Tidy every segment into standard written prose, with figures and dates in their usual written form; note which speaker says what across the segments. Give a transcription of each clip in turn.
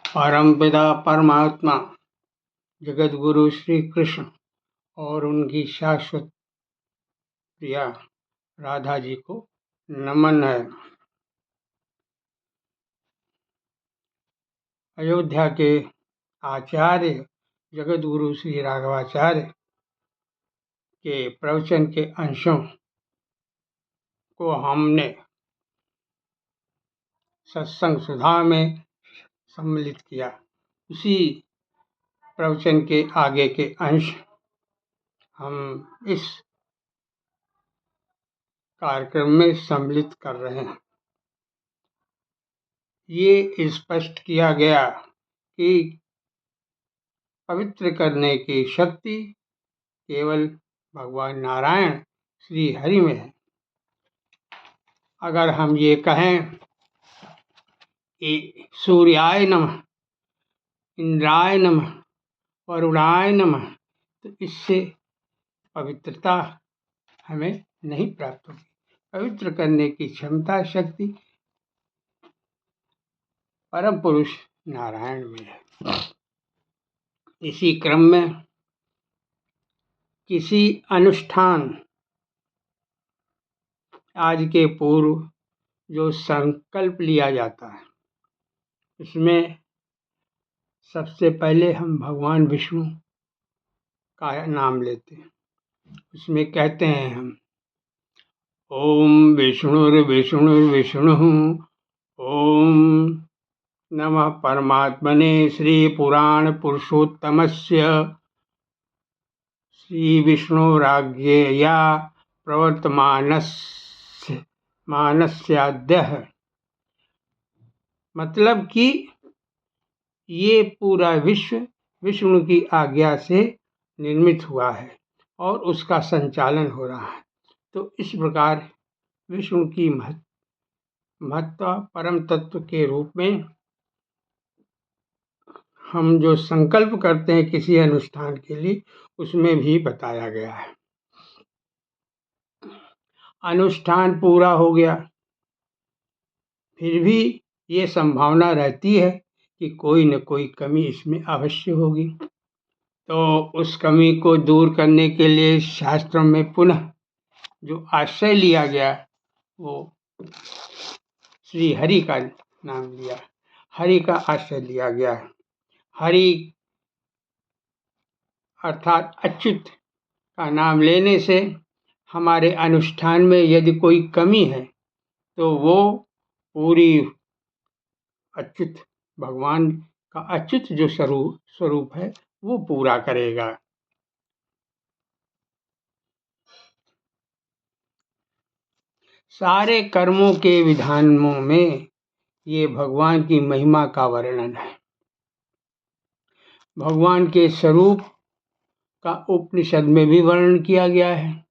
Speaker 1: परमपिता परमात्मा जगत गुरु श्री कृष्ण और उनकी शाश्वत प्रिया राधा जी को नमन है। अयोध्या के आचार्य जगत गुरु श्री राघवाचार्य के प्रवचन के अंशों को हमने सत्संग सुधा में सम्मिलित किया। उसी प्रवचन के आगे के अंश हम इस कार्यक्रम में सम्मिलित कर रहे हैं। ये स्पष्ट किया गया कि पवित्र करने की शक्ति केवल भगवान नारायण श्री हरि में है। अगर हम ये कहें कि सूर्याय नमः, इंद्राय नमः, वरुणाय नमः, तो इससे पवित्रता हमें नहीं प्राप्त होगी। पवित्र करने की क्षमता शक्ति परम पुरुष नारायण में है। इसी क्रम में किसी अनुष्ठान आज के पूर्व जो संकल्प लिया जाता है, उसमें सबसे पहले हम भगवान विष्णु का नाम लेते हैं। उसमें कहते हैं हम ओम विष्णुर्विष्णुर्विष्णु ओम नमः परमात्मने श्री पुराण पुरुषोत्तमस्य श्री विष्णुराज्ञया प्रवर्तमानस्याद्यः। मतलब कि ये पूरा विश्व विष्णु की आज्ञा से निर्मित हुआ है और उसका संचालन हो रहा है। तो इस प्रकार विष्णु की महत्ता परम तत्व के रूप में हम जो संकल्प करते हैं किसी अनुष्ठान के लिए, उसमें भी बताया गया है। अनुष्ठान पूरा हो गया, फिर भी ये संभावना रहती है कि कोई न कोई कमी इसमें अवश्य होगी। तो उस कमी को दूर करने के लिए शास्त्रों में पुनः जो आश्रय लिया गया वो श्री हरि का नाम लिया, हरि का आश्रय लिया गया है। हरि अर्थात अच्युत का नाम लेने से हमारे अनुष्ठान में यदि कोई कमी है तो वो पूरी अच्युत भगवान का अच्युत जो स्वरूप है वो पूरा करेगा। सारे कर्मों के विधानों में ये भगवान की महिमा का वर्णन है। भगवान के स्वरूप का उपनिषद में भी वर्णन किया गया है।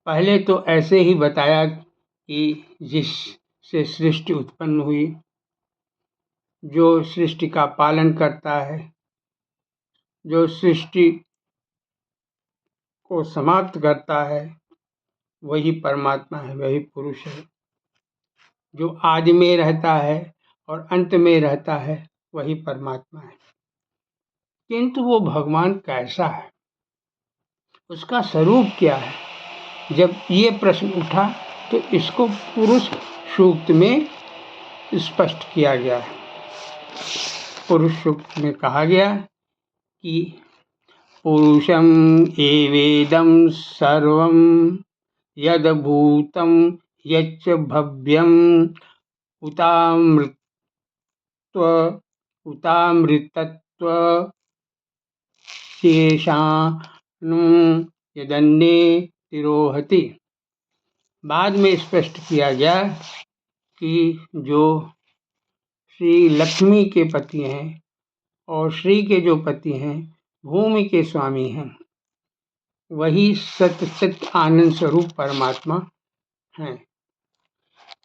Speaker 1: पहले तो ऐसे ही बताया कि जिससे सृष्टि उत्पन्न हुई, जो सृष्टि का पालन करता है, जो सृष्टि को समाप्त करता है, वही परमात्मा है, वही पुरुष है। जो आदि में रहता है और अंत में रहता है, वही परमात्मा है। किंतु वो भगवान कैसा है, उसका स्वरूप क्या है? जब ये प्रश्न उठा तो इसको पुरुष सूक्त में स्पष्ट किया गया है। पुरुष सूक्त में कहा गया कि पुरुषम एवेदं सर्वं यद्भूतं यच्च भव्यं उतामृतत्व शेषाणुं यदन्ये तिरोहति। बाद में स्पष्ट किया गया कि जो श्री लक्ष्मी के पति हैं और श्री के जो पति हैं, भूमि के स्वामी हैं, वही सत्य चित आनंद स्वरूप परमात्मा हैं।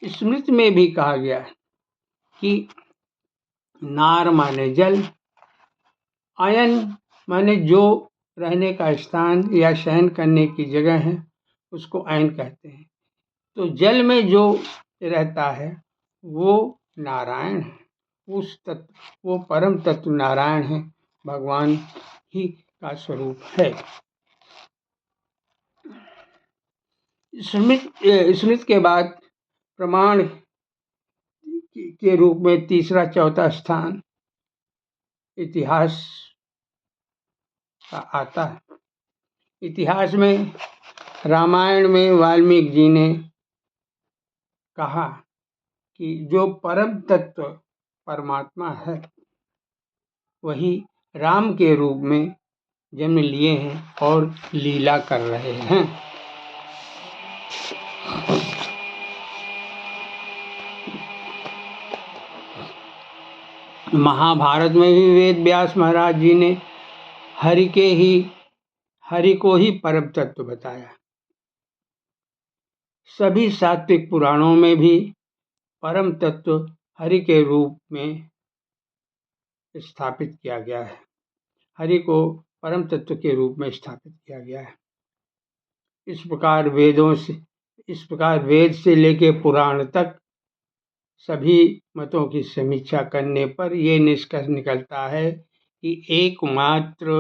Speaker 1: स्मृति में भी कहा गया कि नार माने जल, अयन माने जो रहने का स्थान या शयन करने की जगह है, उसको अयन कहते हैं। तो जल में जो रहता है वो नारायण है उस तत्व, वो परम तत्व नारायण है, भगवान ही का स्वरूप है। स्मृति के बाद प्रमाण के रूप में तीसरा चौथा स्थान इतिहास का आता है। इतिहास में रामायण में वाल्मीकि जी ने कहा कि जो परम तत्व परमात्मा है वही राम के रूप में जन्म लिए हैं और लीला कर रहे हैं। महाभारत में भी वेद व्यास महाराज जी ने हरि को ही परम तत्व बताया। सभी सात्विक पुराणों में भी परम तत्व हरि के रूप में स्थापित किया गया है। हरि को परम तत्व के रूप में स्थापित किया गया है। इस प्रकार वेद से लेके पुराण तक सभी मतों की समीक्षा करने पर यह निष्कर्ष निकलता है कि एकमात्र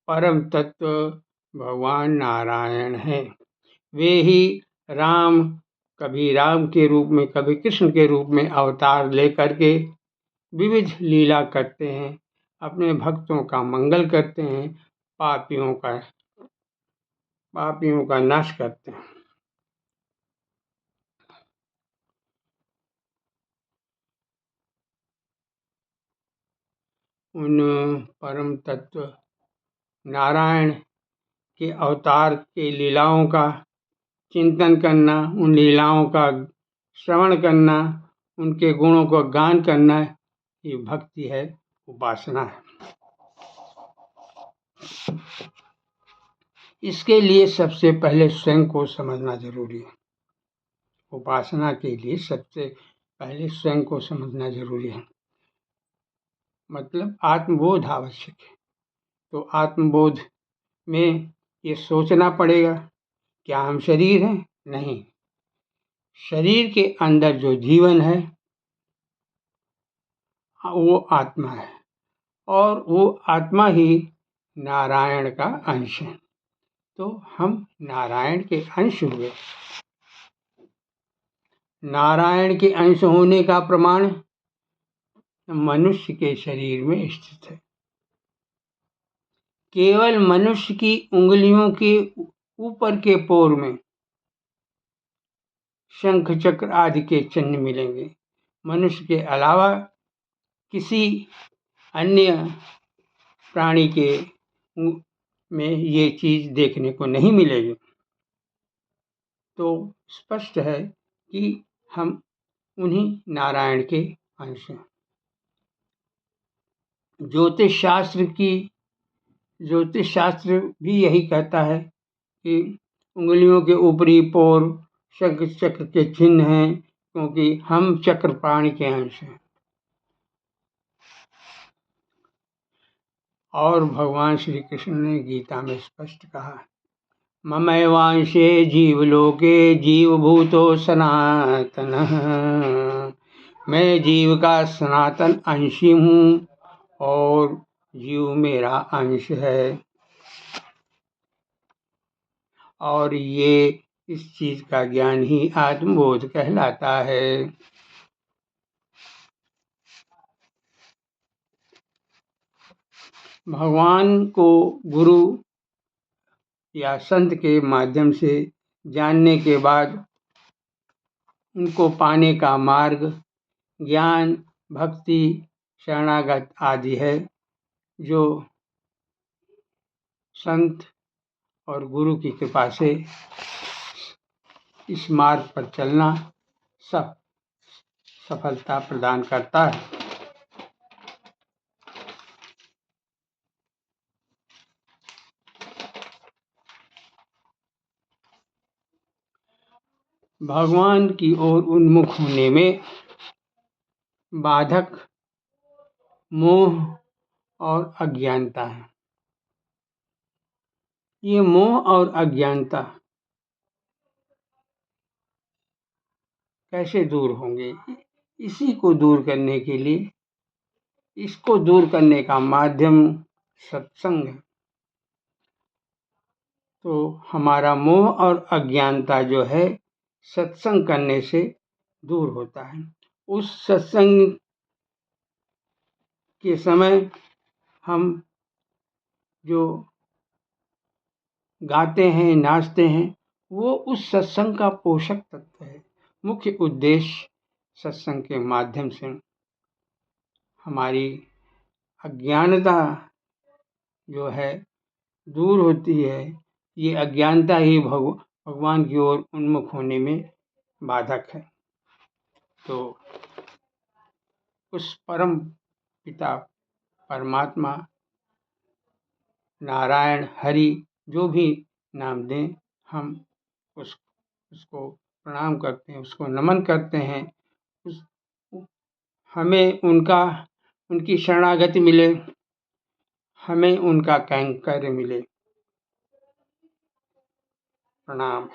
Speaker 1: परम तत्व भगवान नारायण हैं। वे ही राम, कभी राम के रूप में कभी कृष्ण के रूप में अवतार लेकर के विविध लीला करते हैं, अपने भक्तों का मंगल करते हैं, पापियों का नाश करते हैं। उन परम तत्व नारायण के अवतार के लीलाओं का चिंतन करना, उन लीलाओं का श्रवण करना, उनके गुणों का गान करना, ये भक्ति है, उपासना है। इसके लिए सबसे पहले स्वयं को समझना जरूरी है। उपासना के लिए सबसे पहले स्वयं को समझना जरूरी है, मतलब आत्मबोध आवश्यक है। तो आत्मबोध में ये सोचना पड़ेगा, क्या हम शरीर हैं? नहीं, शरीर के अंदर जो जीवन है वो आत्मा है, और वो आत्मा ही नारायण का अंश है। तो हम नारायण के अंश हुए। नारायण के अंश होने का प्रमाण मनुष्य के शरीर में स्थित है। केवल मनुष्य की उंगलियों के ऊपर के पोर में शंख चक्र आदि के चिन्ह मिलेंगे। मनुष्य के अलावा किसी अन्य प्राणी के में ये चीज देखने को नहीं मिलेगी। तो स्पष्ट है कि हम उन्हीं नारायण के अंश हैं। ज्योतिष शास्त्र भी यही कहता है कि उंगलियों के ऊपरी पोर शंख चक्र के चिन्ह हैं, क्योंकि हम चक्र प्राणी के अंश हैं। और भगवान श्री कृष्ण ने गीता में स्पष्ट कहा, ममैवांशे जीवलोके जीवभूतो सनातनः। मैं जीव का सनातन अंशी हूँ और जीव मेरा अंश है। और ये इस चीज का ज्ञान ही आत्मबोध कहलाता है। भगवान को गुरु या संत के माध्यम से जानने के बाद उनको पाने का मार्ग ज्ञान, भक्ति, शरणागत आदि है, जो संत और गुरु की कृपा से इस मार्ग पर चलना सब सफलता प्रदान करता है। भगवान की ओर उन्मुख होने में बाधक मोह और अज्ञानता है। ये मोह और अज्ञानता कैसे दूर होंगे? इसी को दूर करने के लिए, इसको दूर करने का माध्यम सत्संग है। तो हमारा मोह और अज्ञानता जो है सत्संग करने से दूर होता है। उस सत्संग के समय हम जो गाते हैं, नाचते हैं, वो उस सत्संग का पोषक तत्व है। मुख्य उद्देश्य सत्संग के माध्यम से हमारी अज्ञानता जो है दूर होती है। ये अज्ञानता ही भगवान की ओर उन्मुख होने में बाधक है। तो उस परम पिता परमात्मा नारायण, हरि, जो भी नाम दें, हम उसको प्रणाम करते हैं, उसको नमन करते हैं। हमें उनकी शरणागति मिले, हमें उनका कैंकर्य मिले। प्रणाम।